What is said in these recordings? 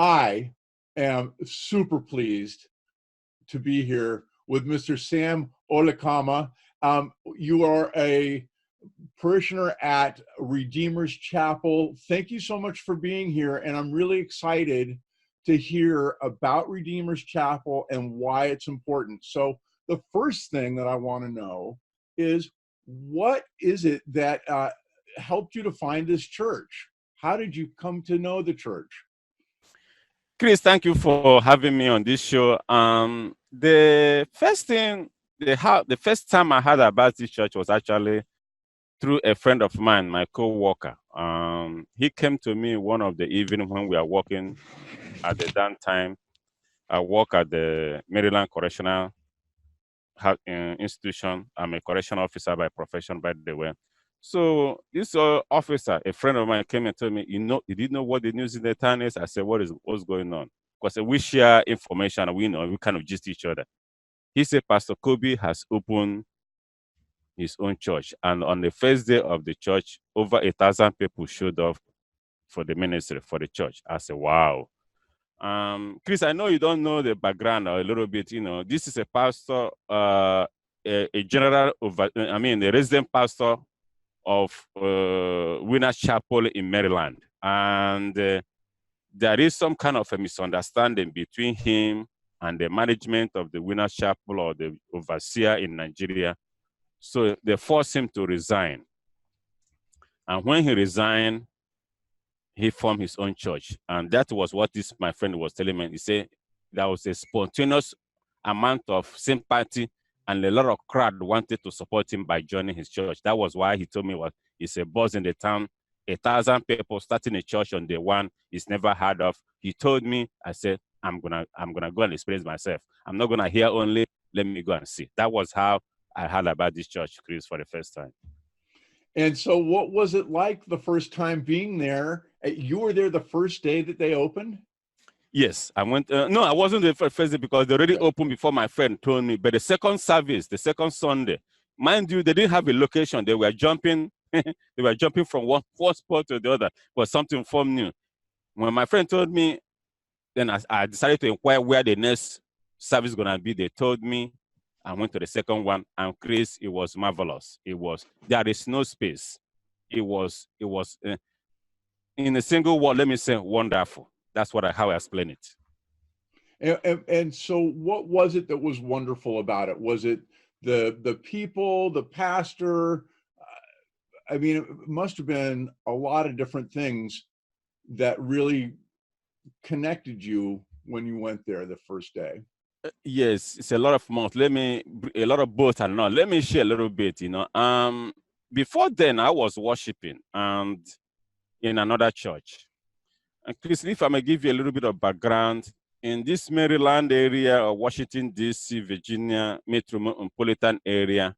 I am super pleased to be here with Mr. Sam Olekama. You are a parishioner at Redeemer's Chapel. Thank you so much for being here, and I'm really excited to hear about Redeemer's Chapel and why it's important. So the first thing that I want to know is, what is it that helped you to find this church? How did you come to know the church? Chris, thank you for having me on this show. The first time I heard about this church was actually through a friend of mine, my co-worker. He came to me one of the evening when we are working at the downtime. I work at the Maryland Correctional Institution. I'm a correctional officer by profession, by the way. So this officer, a friend of mine, came and told me, you didn't know what the news in the town is? I said, what's going on? Because we share information and we kind of gist each other. He said, Pastor Kobe has opened his own church. And on the first day of the church, over 1,000 people showed up for the ministry, for the church. I said, wow. Chris, I know you don't know the background a little bit. This is a pastor, a resident pastor of Winners Chapel in Maryland. And there is some kind of a misunderstanding between him and the management of the Winners Chapel or the overseer in Nigeria. So they forced him to resign. And when he resigned, he formed his own church. And that was what my friend was telling me. He said there was a spontaneous amount of sympathy and a lot of crowd wanted to support him by joining his church. That was why he told me he's a boss in the town. 1,000 people starting a church on day one he's never heard of. He told me, I said, I'm gonna go and experience myself. I'm not gonna hear only, let me go and see. That was how I heard about this church, Chris, for the first time. And so what was it like the first time being there? You were there the first day that they opened? Yes, I went. No, I wasn't the first day because they already opened before my friend told me. But the second service, the second Sunday, mind you, they didn't have a location. They were jumping. They were jumping from one spot to the other, but something from new. When my friend told me, then I decided to inquire where the next service is going to be. They told me. I went to the second one, and Chris, it was marvelous. There is no space. It was in a single word, let me say, wonderful. That's how I explain it. And so what was it that was wonderful about it? Was it the people, the pastor? I mean, it must have been a lot of different things that really connected you when you went there the first day. Yes, it's a lot of months. A lot of both and not. Let me share a little bit, Before then, I was worshiping and in another church. And Chris, if I may give you a little bit of background, in this Maryland area or Washington, D.C., Virginia metropolitan area,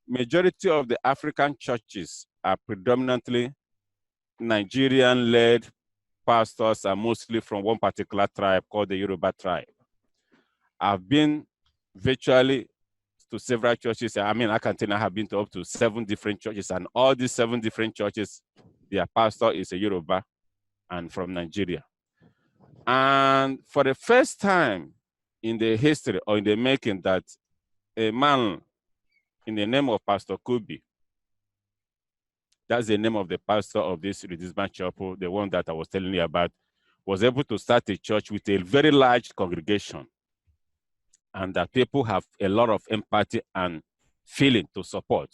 majority of the African churches are predominantly Nigerian-led pastors and mostly from one particular tribe called the Yoruba tribe. I've been virtually to several churches. I mean, I can tell you I have been to up to 7 different churches, and all these 7 different churches, their pastor is a Yoruba and from Nigeria. And for the first time in the history or in the making that a man in the name of Pastor Kobe, that's the name of the pastor of this Redeemer's Chapel, the one that I was telling you about, was able to start a church with a very large congregation. And that people have a lot of empathy and feeling to support.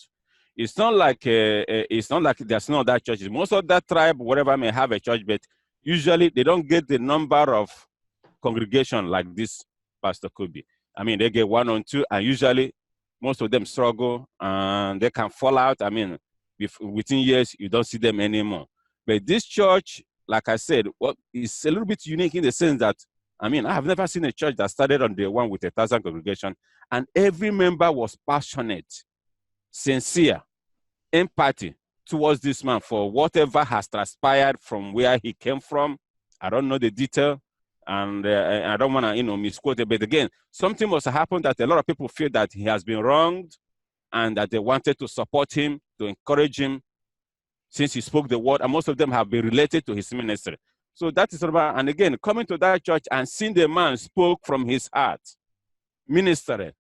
It's not like there's no other churches. Most of that tribe, whatever, may have a church, but usually they don't get the number of congregation like this Pastor Kobe. I mean, they get 1 or 2, and usually most of them struggle and they can fall out. I mean, within years, you don't see them anymore. But this church, like I said, is a little bit unique in the sense that, I mean, I have never seen a church that started on day one with 1,000 congregation, and every member was passionate, sincere, empathy towards this man for whatever has transpired from where he came from. I don't know the detail, and I don't want to, misquote it. But again, something must have happened that a lot of people feel that he has been wronged, and that they wanted to support him, to encourage him, since he spoke the word, and most of them have been related to his ministry. So that is about, and again, coming to that church and seeing the man spoke from his heart, ministering,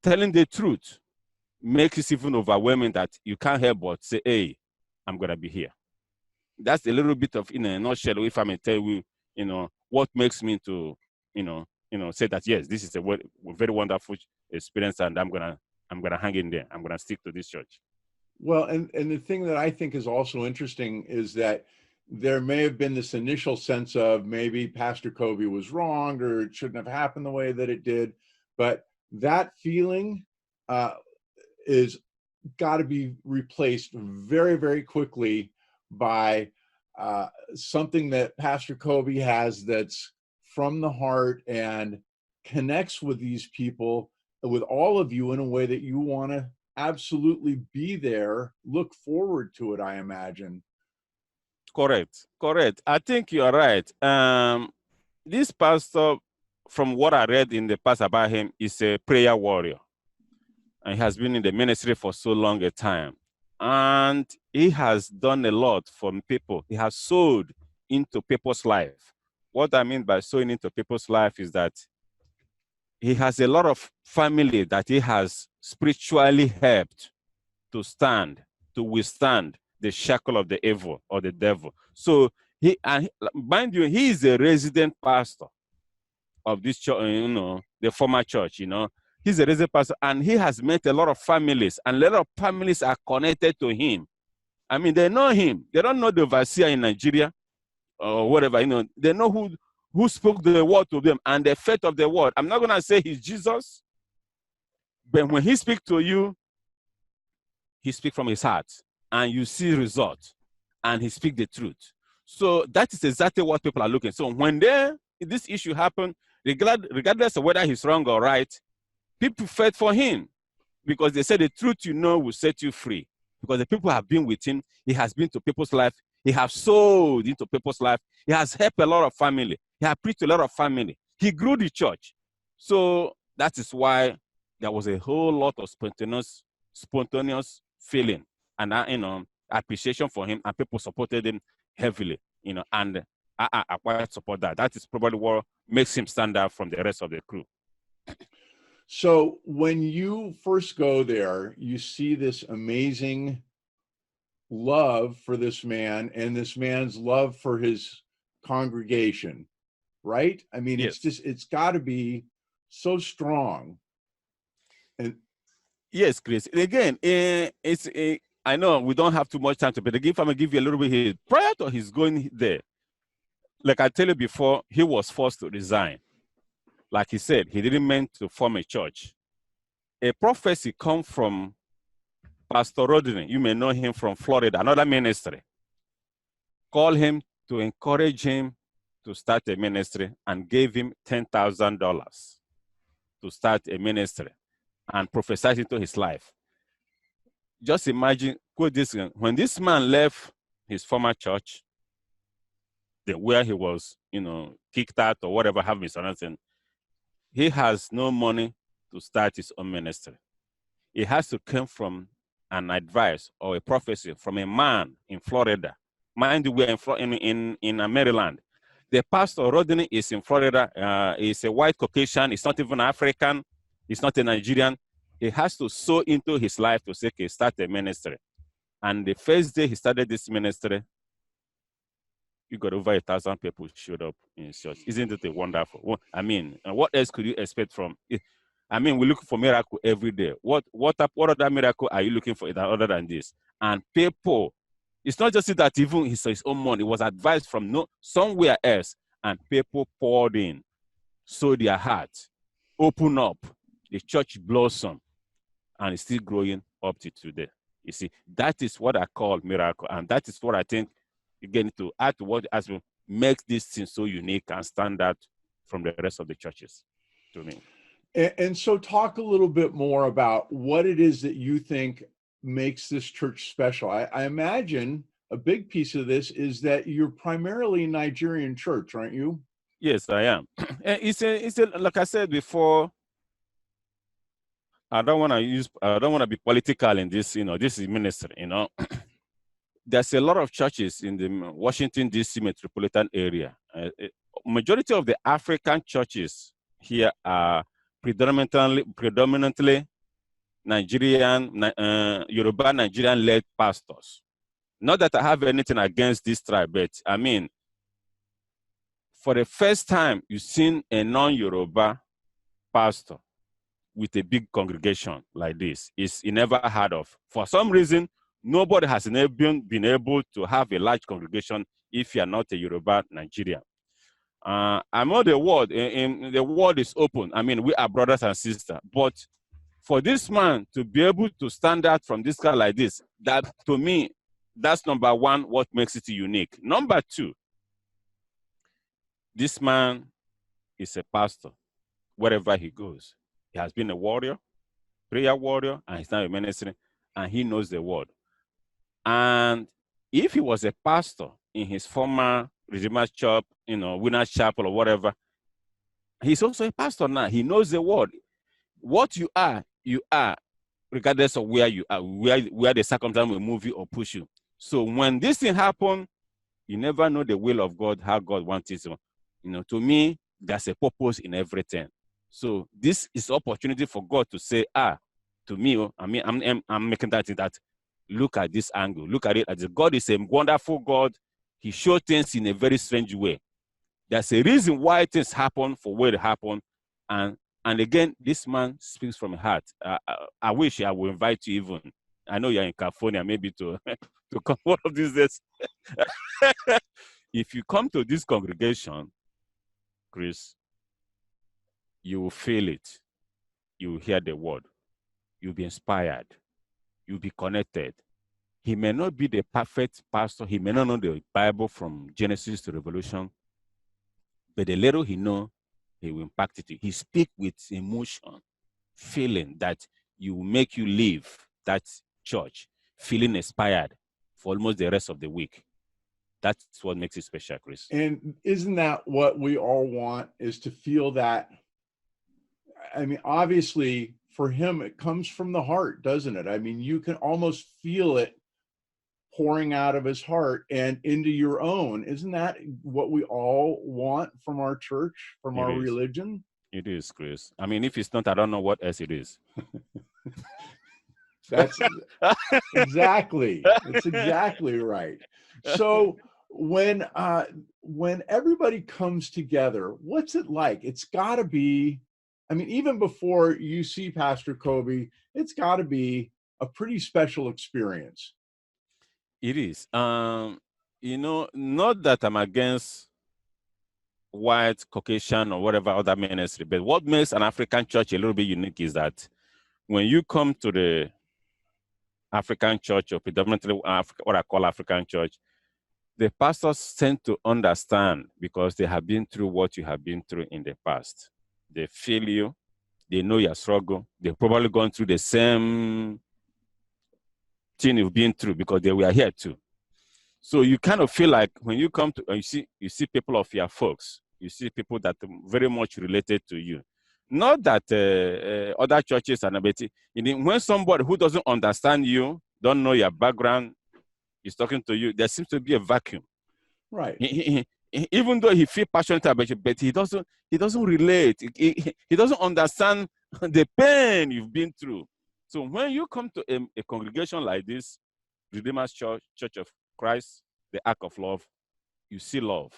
telling the truth, makes it even overwhelming that you can't help but say, hey, I'm going to be here. That's a little bit of, in a nutshell, if I may tell you, what makes me to, say that, yes, this is a very wonderful experience, and I'm gonna hang in there. I'm gonna stick to this church. Well, and the thing that I think is also interesting is that there may have been this initial sense of maybe Pastor Kobe was wrong or it shouldn't have happened the way that it did, but that feeling is got to be replaced very, very quickly by something that Pastor Kobe has that's from the heart and connects with these people, with all of you, in a way that you want to absolutely be there, look forward to it, I imagine. Correct. I think you are right. This pastor, from what I read in the past about him, is a prayer warrior. And he has been in the ministry for so long a time. And he has done a lot for people. He has sowed into people's life. What I mean by sowing into people's life is that he has a lot of family that he has spiritually helped to withstand the shackle of the evil or the devil. So mind you, he is a resident pastor of this church, the former church, He's a resident pastor, and he has met a lot of families, and a lot of families are connected to him. I mean, they know him. They don't know the overseer in Nigeria or whatever, They know who spoke the word to them and the faith of the word. I'm not going to say he's Jesus, but when he speaks to you, he speaks from his heart, and you see results, and he speaks the truth. So that is exactly what people are looking. So when this issue happened, regardless of whether he's wrong or right, people fought for him because they said the truth will set you free. Because the people have been with him. He has been to people's life. He has sowed into people's life. He has helped a lot of family. He has preached to a lot of family. He grew the church. So that is why there was a whole lot of spontaneous feeling and appreciation for him, and people supported him heavily, and I quite support that. That is probably what makes him stand out from the rest of the crew. So when you first go there, you see this amazing love for this man and this man's love for his congregation, right? I mean, Yes. it's got to be so strong. And yes, Chris. Again, I know we don't have too much time to, but if I'm gonna give you a little bit here, prior to his going there, like I tell you before, he was forced to resign. Like he said, he didn't mean to form a church. A prophecy come from Pastor Rodney. You may know him from Florida, another ministry. Called him to encourage him to start a ministry and gave him $10,000 to start a ministry and prophesied into his life. Just imagine, when this man left his former church, where he was, kicked out or whatever, have misunderstanding, he has no money to start his own ministry. It has to come from an advice or a prophecy from a man in Florida. Mind you, we're in Maryland. The pastor, Rodney, is in Florida. He's a white Caucasian. He's not even African. He's not a Nigerian. He has to sow into his life to say, okay, start a ministry. And the first day he started this ministry, you got over 1,000 people showed up in his church. Isn't it a wonderful? I mean, what else could you expect from it? I mean, we look for miracle every day. What other miracle are you looking for other than this? And people, it's not just that even his own money, it was advised from somewhere else, and people poured in, sowed their heart, open up, the church blossomed, and it's still growing up to today. You see, that is what I call miracle, and that is what I think, again, to add to what has makes this thing so unique and stand out from the rest of the churches to me. And so talk a little bit more about what it is that you think makes this church special. I imagine a big piece of this is that you're primarily a Nigerian church, aren't you? Yes, I am. It's a like I said before, I don't want to be political in this, this is ministry, there's a lot of churches in the Washington, D.C. metropolitan area. Majority of the African churches here are predominantly Nigerian, Yoruba Nigerian-led pastors. Not that I have anything against this tribe, but I mean, for the first time, you've seen a non-Yoruba pastor with a big congregation like this. It's never heard of. For some reason, nobody has been able to have a large congregation if you are not a Yoruba Nigerian. I know the world, the world is open. I mean, we are brothers and sisters. But for this man to be able to stand out from this guy like this, that to me, that's number one, what makes it unique. Number two, this man is a pastor wherever he goes. He has been a warrior, prayer warrior, and he's now a minister, and he knows the word. And if he was a pastor in his former Redeemer's Church, Winners Chapel or whatever, he's also a pastor now. He knows the word. What you are, regardless of where you are, where the circumstance will move you or push you. So when this thing happens, you never know the will of God, how God wants it. To me, there's a purpose in everything. So this is opportunity for God to say, to me, I'm making that look at this angle. Look at it as God is a wonderful God. He shows things in a very strange way. There's a reason why things happen for where it happen. And again, this man speaks from heart. I wish I would invite you even. I know you're in California, maybe to come one of these days. If you come to this congregation, Chris, you will feel it. You will hear the word. You'll be inspired. You'll be connected. He may not be the perfect pastor. He may not know the Bible from Genesis to Revelation. But the little he knows, he will impact it. He speaks with emotion, feeling that you will make you leave that church, feeling inspired for almost the rest of the week. That's what makes it special, Chris. And isn't that what we all want, is to feel that? I mean, obviously, for him, it comes from the heart, doesn't it? I mean, you can almost feel it pouring out of his heart and into your own. Isn't that what we all want from our church, from our religion? It is, Chris. I mean, if it's not, I don't know what else it is. That's exactly. That's exactly right. So when everybody comes together, what's it like? It's got to be, I mean, even before you see Pastor Kobe, it's got to be a pretty special experience. It is. Not that I'm against white, Caucasian, or whatever other ministry, but what makes an African church a little bit unique is that when you come to the African church, or predominantly what I call African church, the pastors tend to understand because they have been through what you have been through in the past. They feel you. They know your struggle. They've probably gone through the same thing you've been through because they were here too. So you kind of feel like when you come to, you see people of your folks, you see people that are very much related to you. Not that other churches are not, but when somebody who doesn't understand you, don't know your background, is talking to you, there seems to be a vacuum. Right. Even though he feels passionate about you, but he doesn't relate. He doesn't understand the pain you've been through. So when you come to a congregation like this, Redeemer's Church, Church of Christ, the Ark of Love, you see love.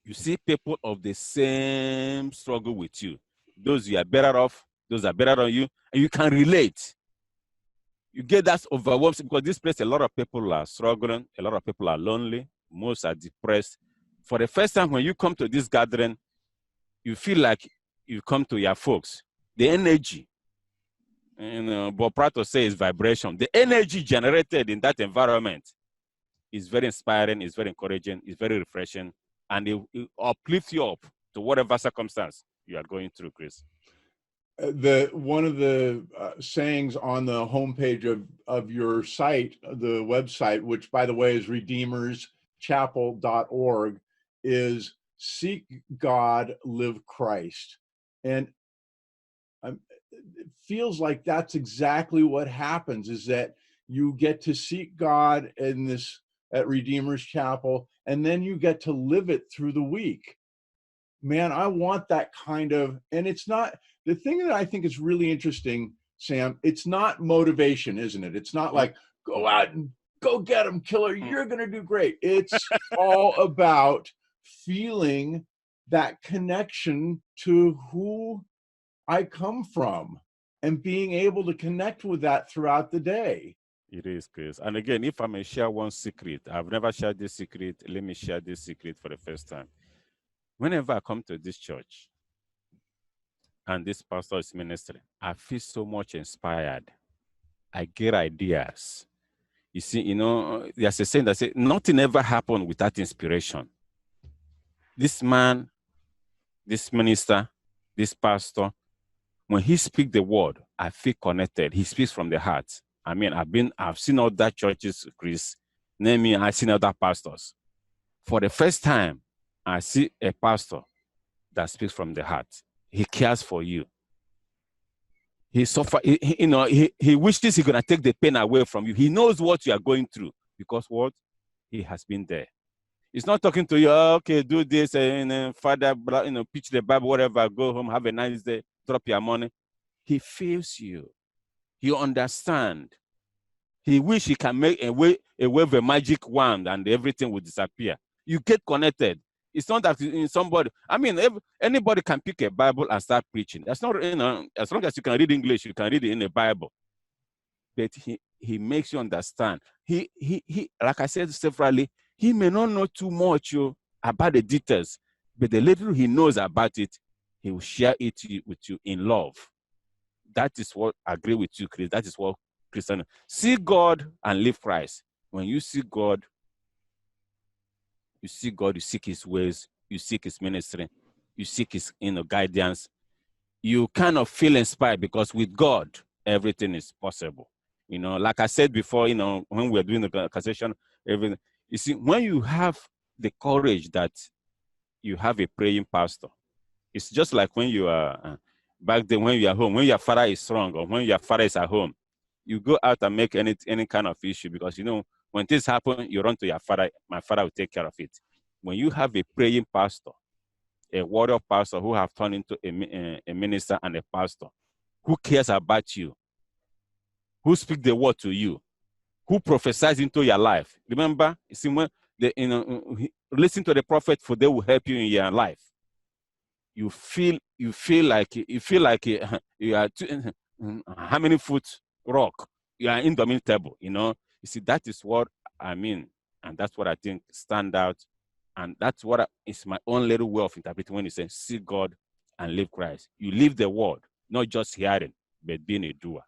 You see people of the same struggle with you. Those you are better off, those are better than you, and you can relate. You get that overwhelmed because this place, a lot of people are struggling, a lot of people are lonely, most are depressed. For the first time when you come to this gathering, you feel like you come to your folks. The energy, Bob Prato says vibration. The energy generated in that environment is very inspiring, is very encouraging, is very refreshing, and it uplifts you up to whatever circumstance you are going through, Chris. One of the sayings on the homepage of your site, the website, which by the way is redeemerschapel.org, is seek God, live Christ. And it feels like that's exactly what happens, is that you get to seek God in this at Redeemer's Chapel, and then you get to live it through the week. Man, I want that kind of, and it's not, the thing that I think is really interesting, Sam, it's not motivation, isn't it? It's not like, go out and go get them, killer, you're going to do great. It's all about feeling that connection to who I come from and being able to connect with that throughout the day. It is, Chris. And again, if I may share one secret, I've never shared this secret. Let me share this secret for the first time. Whenever I come to this church and this pastor is ministering, I feel so much inspired. I get ideas. You see, you know, there's a saying that says, nothing ever happened without inspiration. This man, this minister, this pastor, when he speaks the word, I feel connected. He speaks from the heart. I mean, I've seen other churches, Chris. Name me, I've seen other pastors. For the first time, I see a pastor that speaks from the heart. He cares for you. He wishes he's gonna take the pain away from you. He knows what you are going through because what? He has been there. He's not talking to you, oh, okay, do this, and Father, preach the Bible, whatever, go home, have a nice day, drop your money. He feels you. You understand. He wish he can make a wave a magic wand and everything will disappear. You get connected. It's not that somebody, I mean, anybody can pick a Bible and start preaching. That's not, as long as you can read English, you can read it in the Bible. But he makes you understand. He like I said severally, he may not know too much about the details, but the little he knows about it, he will share it with you in love. That is what I agree with you, Chris. That is what Christian. See God and live Christ. When you see God, you seek his ways, you seek his ministry, you seek his guidance. You kind of feel inspired because with God, everything is possible. You know, like I said before, when we're doing the conversation, everything. You see, when you have the courage that you have a praying pastor, it's just like when you are back then when you are home, when your father is strong or when your father is at home, you go out and make any kind of issue because when things happen, you run to your father. My father will take care of it. When you have a praying pastor, a warrior pastor who have turned into a minister and a pastor, who cares about you, who speak the word to you, who prophesies into your life. Remember, you see, when listen to the prophet, for they will help you in your life. You feel like you are how many foot rock? You are indomitable. You see, that is what I mean, and that's what I think stand out, and that's what is my own little way of interpreting when you say see God and live Christ. You live the word, not just hearing, but being a doer.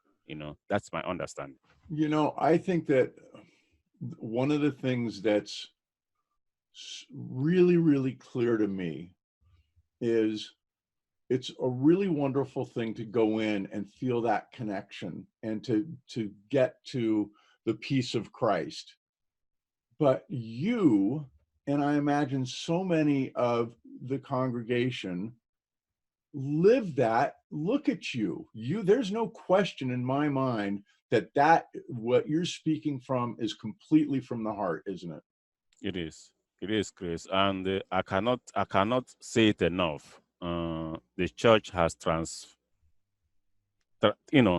That's my understanding. I think that one of the things that's really, really clear to me is it's a really wonderful thing to go in and feel that connection and to get to the peace of Christ. But you, and I imagine so many of the congregation, live that. Look at you. There's no question in my mind that what you're speaking from is completely from the heart, isn't it? It is, Chris, and I cannot say it enough. The church has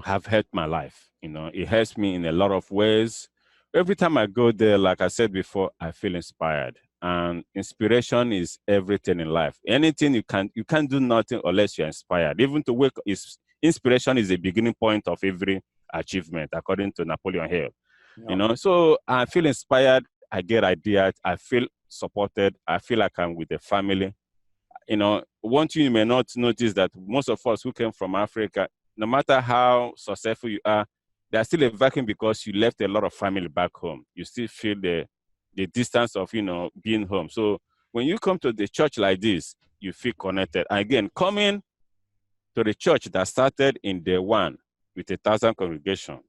have helped my life. It helps me in a lot of ways. Every time I go there, like I said before, I feel inspired. And inspiration is everything in life. Anything you can't do nothing unless you're inspired. Even to wake inspiration is the beginning point of every achievement, according to Napoleon Hill. Yeah. So I feel inspired. I get ideas. I feel supported. I feel like I'm with the family. One thing you may not notice that most of us who came from Africa, no matter how successful you are, there's still a vacuum because you left a lot of family back home. You still feel the distance of, being home. So when you come to the church like this, you feel connected. And again, coming to the church that started in day one with 1,000 congregation.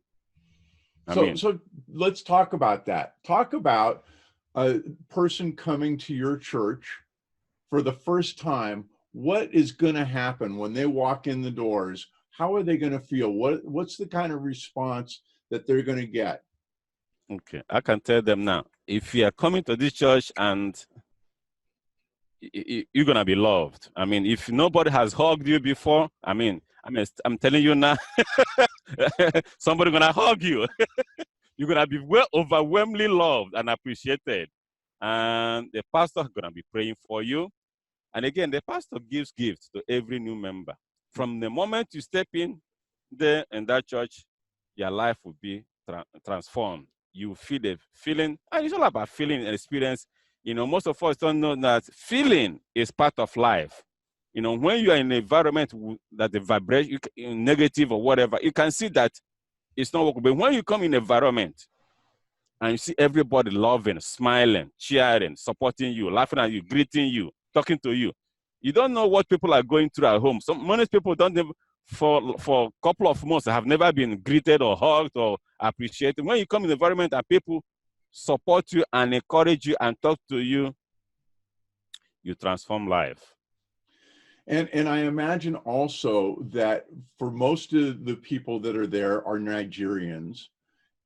So let's talk about that. Talk about a person coming to your church for the first time. What is going to happen when they walk in the doors? How are they going to feel? What's the kind of response that they're going to get? Okay, I can tell them now. If you are coming to this church and you're gonna be loved. I mean, if nobody has hugged you before, I'm telling you now, somebody gonna hug you. You're gonna be overwhelmingly loved and appreciated, and the pastor is gonna be praying for you. And again, the pastor gives gifts to every new member. From the moment you step in there in that church, your life will be transformed. You feel the feeling, and it's all about feeling and experience. You know, most of us don't know that feeling is part of life. You know, when you are in an environment that the vibration, negative or whatever, you can see that it's not working. But when you come in an environment and you see everybody loving, smiling, cheering, supporting you, laughing at you, greeting you, talking to you, you don't know what people are going through at home. Many people don't even, for a couple of months, have never been greeted or hugged or appreciated. When you come in the environment and people support you and encourage you and talk to you, you transform life. And I imagine also that for most of the people that are there are Nigerians.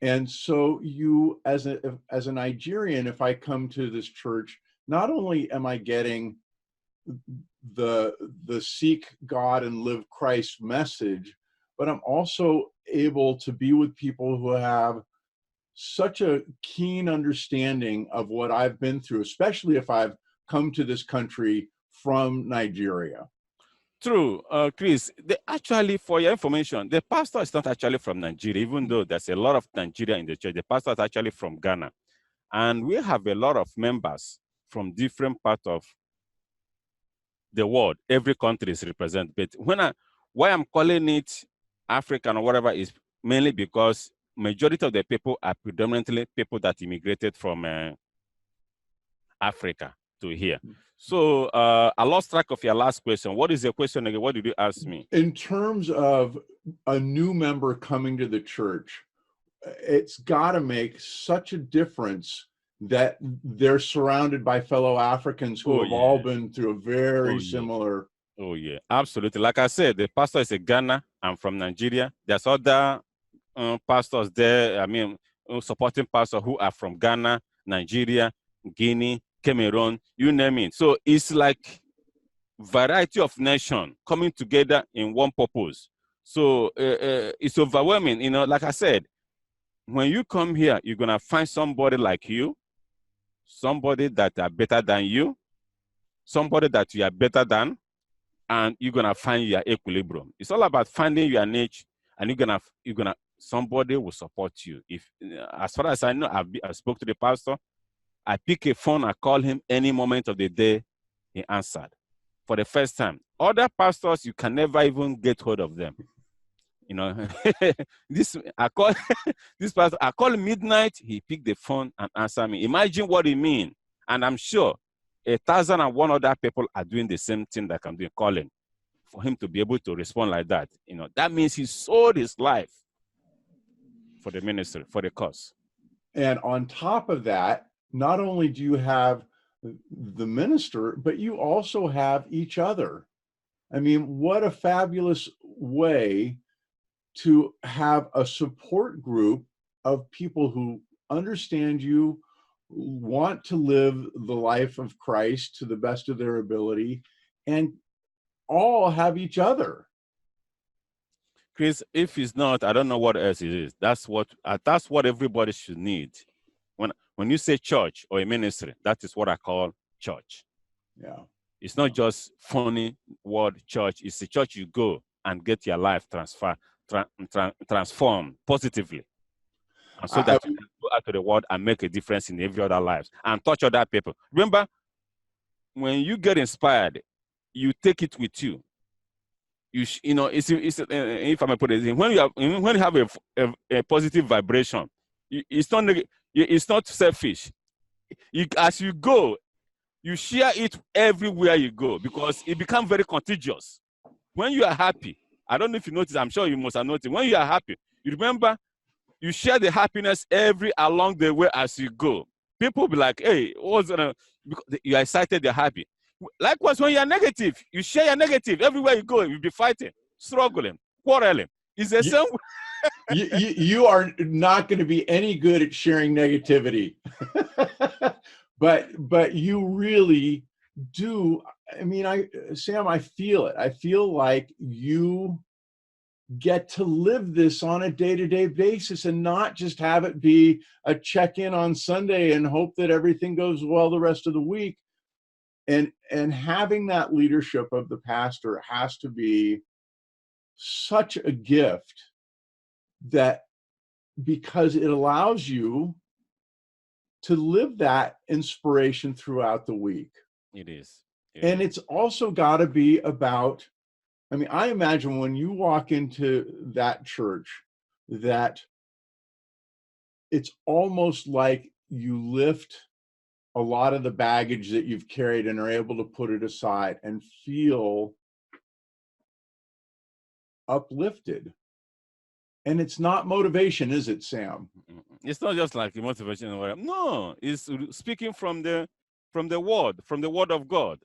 And so you, as a Nigerian, if I come to this church, not only am I getting the seek God and live Christ message, but I'm also able to be with people who have such a keen understanding of what I've been through, especially if I've come to this country from Nigeria. True, Chris. Actually, for your information, the pastor is not actually from Nigeria, even though there's a lot of Nigeria in the church. The pastor is actually from Ghana. And we have a lot of members from different parts of the world. Every country is represented. But why I'm calling it African or whatever is mainly because majority of the people are predominantly people that immigrated from Africa to here. So I lost track of your last question. What is your question again? What did you ask me? In terms of a new member coming to the church, it's got to make such a difference that they're surrounded by fellow Africans who have all been through a very similar. Oh, yeah, absolutely. Like I said, the pastor is a Ghana. I'm from Nigeria. There's other pastors there, supporting pastors who are from Ghana, Nigeria, Guinea, Cameroon, you name it. So it's like variety of nation coming together in one purpose. So it's overwhelming. You know, like I said, when you come here, you're going to find somebody like you, somebody that are better than you, somebody that you are better than, and you're going to find your equilibrium. It's all about finding your niche, and somebody will support you. If, as far as I know, I spoke to the pastor. I pick a phone, I call him any moment of the day, he answered. For the first time. Other pastors, you can never even get hold of them. You know, I call this pastor, I call midnight, he picked the phone and answered me. Imagine what it means. And I'm sure 1,001 other people are doing the same thing that I'm doing, calling. For him to be able to respond like that, you know, that means he sold his life for the ministry, for the cause. And on top of that, not only do you have the minister, but you also have each other. I mean, what a fabulous way to have a support group of people who understand you, want to live the life of Christ to the best of their ability, and all have each other. Chris, if it's not, I don't know what else it is. That's what everybody should need. When you say church or a ministry, that is what I call church. Yeah. It's not just funny word church. It's the church you go and get your life transformed positively. And so that you can go out to the world and make a difference in every other lives and touch other people. Remember, when you get inspired, you take it with you. You know, if I may put it, when you have a positive vibration, it's not selfish. As you go, you share it everywhere you go because it becomes very contagious. When you are happy, I don't know if you notice, I'm sure you must have noticed, when you are happy, you remember, you share the happiness along the way as you go. People be like, hey, because you are excited, you're happy. Likewise, when you are negative, you share your negative. Everywhere you go, you'll be fighting, struggling, quarreling. It's the same. You are not going to be any good at sharing negativity. but you really do. I mean, Sam, I feel it. I feel like you get to live this on a day-to-day basis and not just have it be a check-in on Sunday and hope that everything goes well the rest of the week. And having that leadership of the pastor has to be such a gift, that because it allows you to live that inspiration throughout the week. It is. And it's also got to be about, I mean, I imagine when you walk into that church, that it's almost like you lift a lot of the baggage that you've carried and are able to put it aside and feel uplifted. And it's not motivation, is it, Sam? It's not just like motivation or whatever. No, it's speaking from the word of God.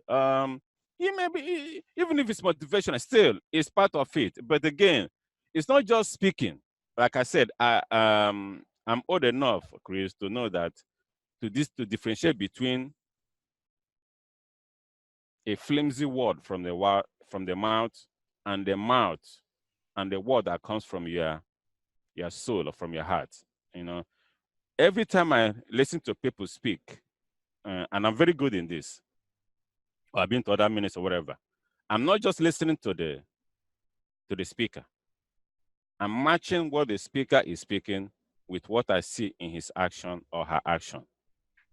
It may be, even if it's motivation, still it's part of it. But again, it's not just speaking. Like I said, I'm old enough, Chris, to know that to differentiate between a flimsy word from the mouth and the word that comes from your soul or from your heart. You know, every time I listen to people speak, and I'm very good in this, or I've been to other ministers or whatever, I'm not just listening to the speaker. I'm matching what the speaker is speaking with what I see in his action or her action.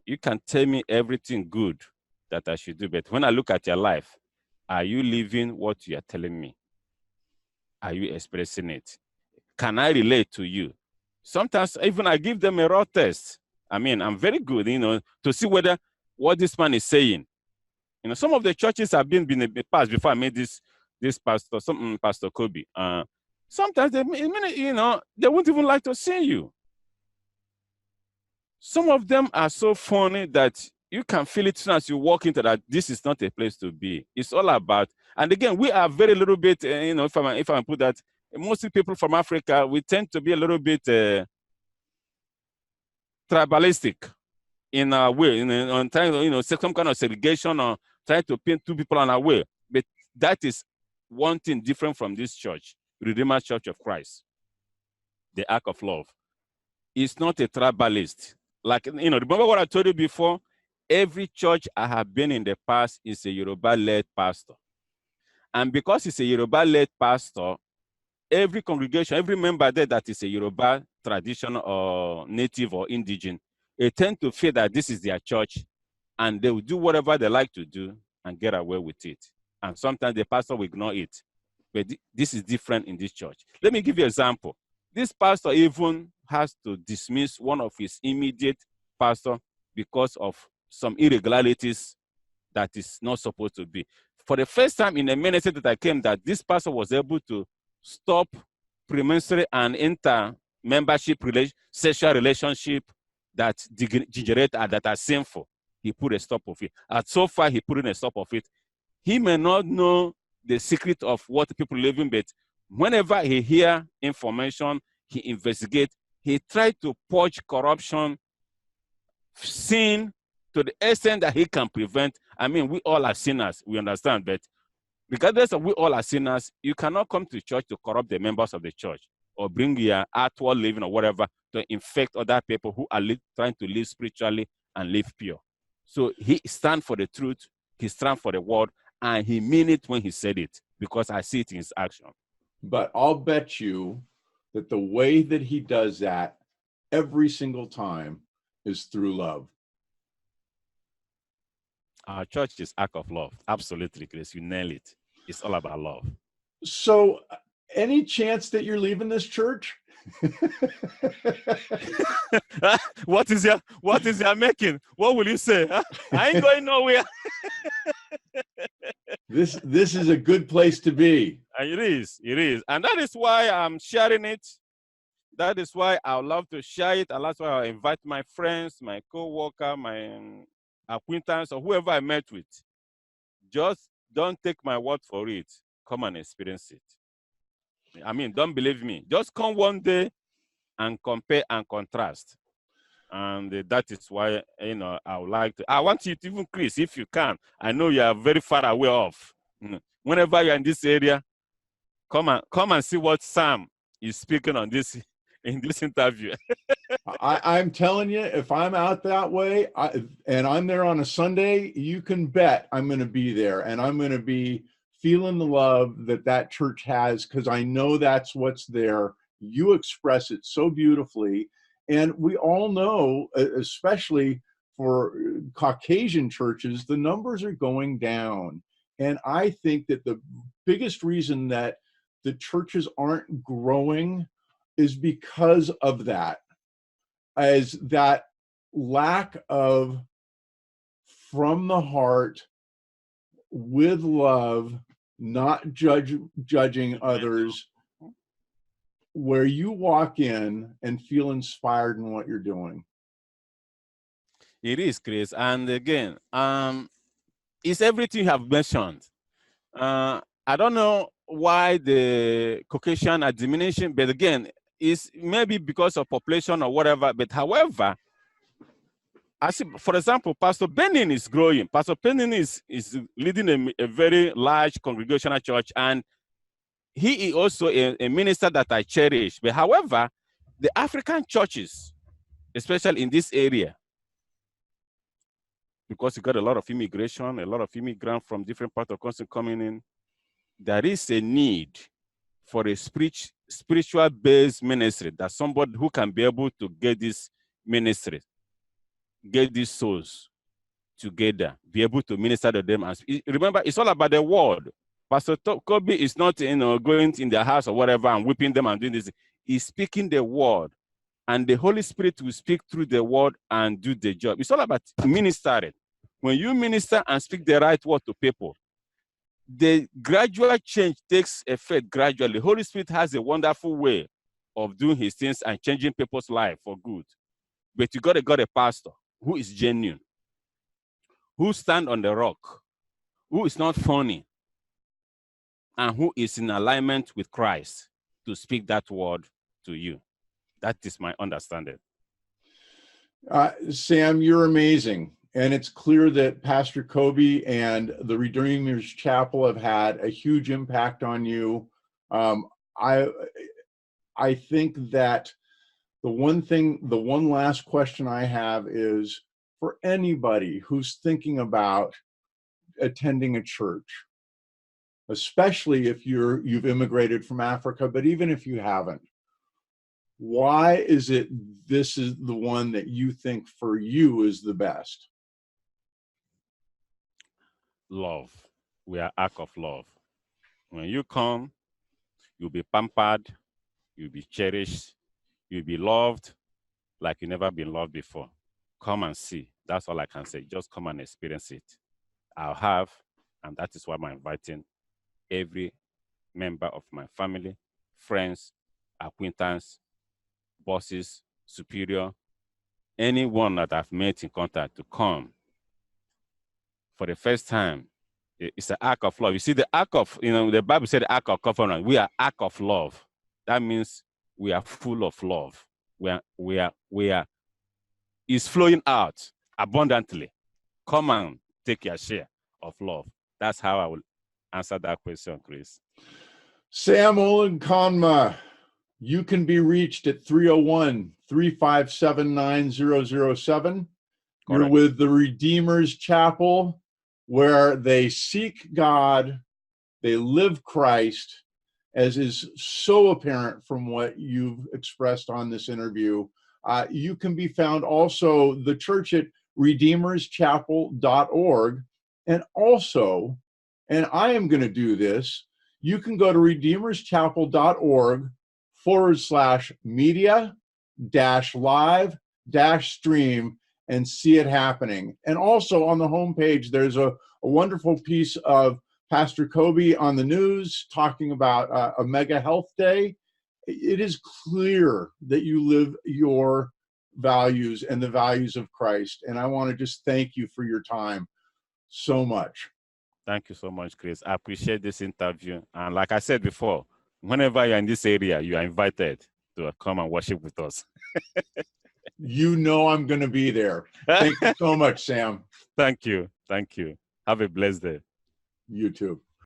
You can tell me everything good that I should do, but when I look at your life, are you living what you are telling me? Are you expressing it? Can I relate to you? Sometimes even I give them a raw test. I mean, I'm very good, to see whether what this man is saying. Some of the churches have been in the past before I made this pastor, Pastor Kobe. Sometimes they won't even like to see you. Some of them are so funny that you can feel it as you walk into that this is not a place to be. It's all about, and again, we are very little bit, if I put that, mostly people from Africa, we tend to be a little bit tribalistic in our way, on trying to, some kind of segregation or trying to pin two people on our way. But that is one thing different from this church, Redeemer Church of Christ, the Ark of Love. It's not a tribalist. Like, remember what I told you before? Every church I have been in the past is a Yoruba-led pastor. And because it's a Yoruba-led pastor, every congregation, every member there that is a Yoruba tradition or native or indigenous, they tend to feel that this is their church and they will do whatever they like to do and get away with it. And sometimes the pastor will ignore it. But this is different in this church. Let me give you an example. This pastor even has to dismiss one of his immediate pastor because of some irregularities that is not supposed to be. For the first time in a ministry that I came, that this pastor was able to stop premenstrual and inter-membership sexual relationship that degenerate and that are sinful. He put a stop of it. And so far, he put in a stop of it. He may not know the secret of what people live in, but whenever he hear information, he investigates. He tried to purge corruption, sin, to the extent that he can prevent. I mean, we all are sinners, we understand, but regardless of we all are sinners, you cannot come to church to corrupt the members of the church or bring your outward living or whatever to infect other people who are trying to live spiritually and live pure. So he stands for the truth, he stands for the word, and he mean it when he said it, because I see it in his action. But I'll bet you that the way that he does that every single time is through love. Our church is Ark of Love. Absolutely, Chris. You nail it. It's all about love. So, any chance that you're leaving this church? What is your making? What will you say? I ain't going nowhere. This is a good place to be. It is. And that is why I'm sharing it. That is why I would love to share it. And that's why I invite my friends, my co-worker, my acquaintance, or whoever I met with. Just don't take my word for it. Come and experience it. I mean, don't believe me. Just come one day and compare and contrast. And that is why, you know, I would like to, I want you to, even Chris, if you can, I know you are very far away off. Whenever you're in this area, come and see what Sam is speaking on this, in this interview. I'm telling you, if I'm out that way and I'm there on a Sunday, you can bet I'm going to be there, and I'm going to be feeling the love that that church has, because I know that's what's there. You express it so beautifully. And we all know, especially for Caucasian churches, the numbers are going down. And I think that the biggest reason that the churches aren't growing is because of that, as that lack of from the heart, with love, not judging others, where you walk in and feel inspired in what you're doing. It is, Chris. And again, it's everything you have mentioned. I don't know why the Caucasian are diminishing, but again, it's maybe because of population or whatever. But however, I see, for example, Pastor Benin is growing. Pastor Benin is leading a very large congregational church, and he is also a minister that I cherish. But however, the African churches, especially in this area, because you got a lot of immigration, a lot of immigrants from different parts of the country coming in, there is a need for a spiritual-based ministry, that somebody who can be able to get this ministry, get these souls together, be able to minister to them. And remember, it's all about the word. Pastor Kobe is not, you know, going in their house or whatever and whipping them and doing this. He's speaking the word, and the Holy Spirit will speak through the word and do the job. It's all about ministering. When you minister and speak the right word to people, the gradual change takes effect gradually. Holy Spirit has a wonderful way of doing his things and changing people's life for good. But you got a pastor who is genuine, who stand on the rock, who is not funny, and who is in alignment with Christ to speak that word to you. That is my understanding. Sam, you're amazing. And it's clear that Pastor Kobe and the Redeemers Chapel have had a huge impact on you. I think that the one last question I have is for anybody who's thinking about attending a church, especially if you've immigrated from Africa, but even if you haven't, why is it this is the one that you think for you is the best? Love. We are act of love. When you come, you'll be pampered, you'll be cherished, you'll be loved like you've never been loved before. Come and see. That's all I can say. Just come and experience it. I'll have, and that is why I'm inviting every member of my family, friends, acquaintance, bosses, superior, anyone that I've met in contact to come for the first time. It's an act of love. You see, the act of, the Bible said the act of covenant. We are act of love. That means we are full of love. We are, it's flowing out abundantly. Come and take your share of love. That's how I will answer that question, Chris. Sam Olenkanma, you can be reached at 301-357-9007. You're with the Redeemers Chapel, where they seek God, they live Christ, as is so apparent from what you've expressed on this interview. You can be found also the church at redeemerschapel.org. And also, and I am going to do this, you can go to redeemerschapel.org/media-live-stream and see it happening. And also on the homepage, there's a wonderful piece of Pastor Kobe on the news talking about a mega health day. It is clear that you live your values and the values of Christ. And I want to just thank you for your time so much. Thank you so much, Chris. I appreciate this interview. And like I said before, whenever you're in this area, you are invited to come and worship with us. You know I'm going to be there. Thank you so much, Sam. Thank you. Thank you. Have a blessed day. You too.